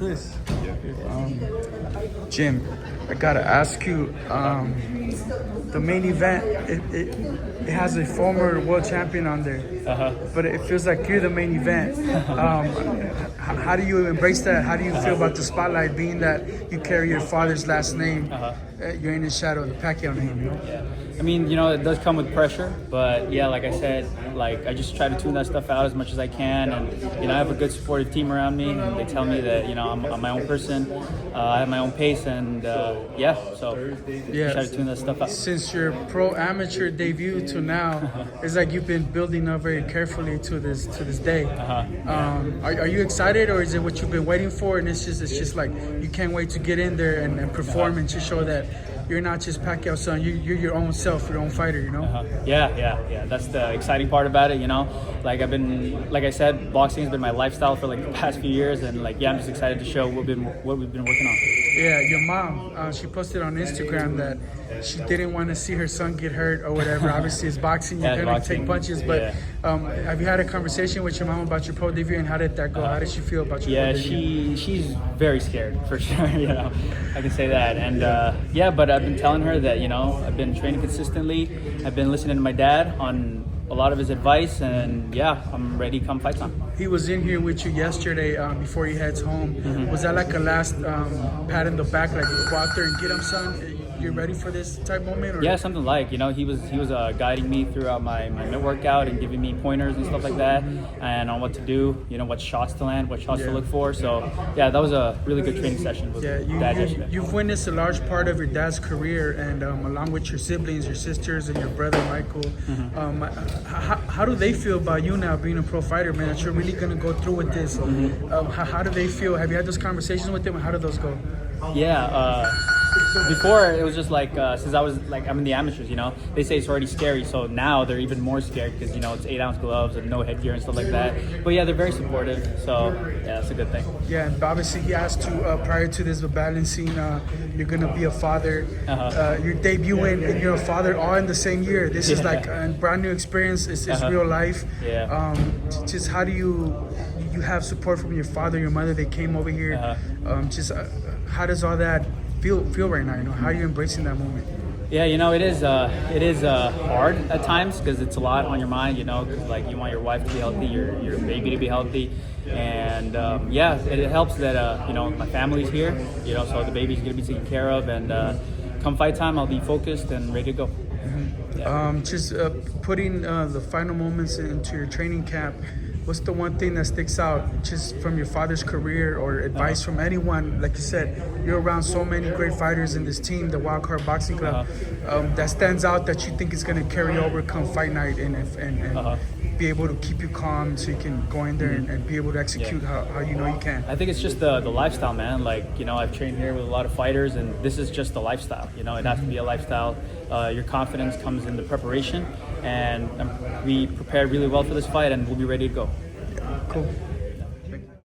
Chris. Jim, I gotta ask you. The main event, it has a former world champion on there, but it feels like you're the main event. How do you embrace that? How do you feel about the spotlight, being that you carry your father's last name? You're in the shadow of the Pacquiao name, you know? Yeah. I mean, you know, it does come with pressure, but yeah, like I said, like I just try to tune that stuff out as much as I can, and you know, I have a good supportive team around me, and they tell me that you know I'm my own person, I have my own pace, and yeah, so try to tune that stuff out. Since your pro amateur debut to now, it's like you've been building up very carefully to this day. Are you excited, or is it what you've been waiting for, and it's just like you can't wait to get in there and perform and to show that you're not just Pacquiao's son, you're your own self, your own fighter, you know? Yeah. That's the exciting part about it, you know? Like like I said, boxing has been my lifestyle for like the past few years, and like, yeah, I'm just excited to show what we've been working on. Yeah, your mom, she posted on Instagram that she didn't want to see her son get hurt or whatever. Obviously, it's boxing, you're going to take punches, but have you had a conversation with your mom about your pro debut, and how did that go? How did she feel about your pro debut? Yeah, she's very scared, for sure, you know, I can say that. And yeah, but I've been telling her that, you know, I've been training consistently. I've been listening to my dad on a lot of his advice, and yeah, I'm ready come fight time. He was in here with you yesterday before he heads home. Was that like a last pat in the back, like go out there and get him, son? You ready for this type moment? Or? Yeah, something like, you know, he was guiding me throughout my workout and giving me pointers and stuff like that, and on what to do, you know, what shots to land, what shots to look for. So yeah, that was a really good training session with Dad yesterday. You've witnessed a large part of your dad's career, and along with your siblings, your sisters, and your brother Michael. How do they feel about you now being a pro fighter, man, that you're really going to go through with this? How do they feel? Have you had those conversations with them, and how do those go? Yeah, before it was just like since I'm in the amateurs, you know, they say it's already scary, so now they're even more scared because, you know, it's 8-ounce gloves and no headgear and stuff like that. But yeah, they're very supportive, so yeah, that's a good thing. Yeah, and obviously he asked to prior to this balancing, you're gonna be a father. You're debuting and you're a father all in the same year. This is like a brand new experience. It's real life. Just how do you have support from your father, your mother? They came over here. How does all that feel right now? You know, how are you embracing that moment? Yeah, you know, it is hard at times because it's a lot on your mind, you know, because like you want your wife to be healthy, your baby to be healthy, and yeah, it helps that you know, my family's here, you know, so the baby's gonna be taken care of, and come fight time, I'll be focused and ready to go. Just putting the final moments into your training camp. What's the one thing that sticks out just from your father's career, or advice from anyone? Like you said, you're around so many great fighters in this team, the Wild Card Boxing Club, that stands out that you think is going to carry over come fight night and be able to keep you calm so you can go in there and be able to execute how you know you can? I think it's just the lifestyle, man. Like, you know, I've trained here with a lot of fighters, and this is just the lifestyle. You know, it has to be a lifestyle. Your confidence comes in the preparation, and we prepared really well for this fight, and we'll be ready to go. Cool.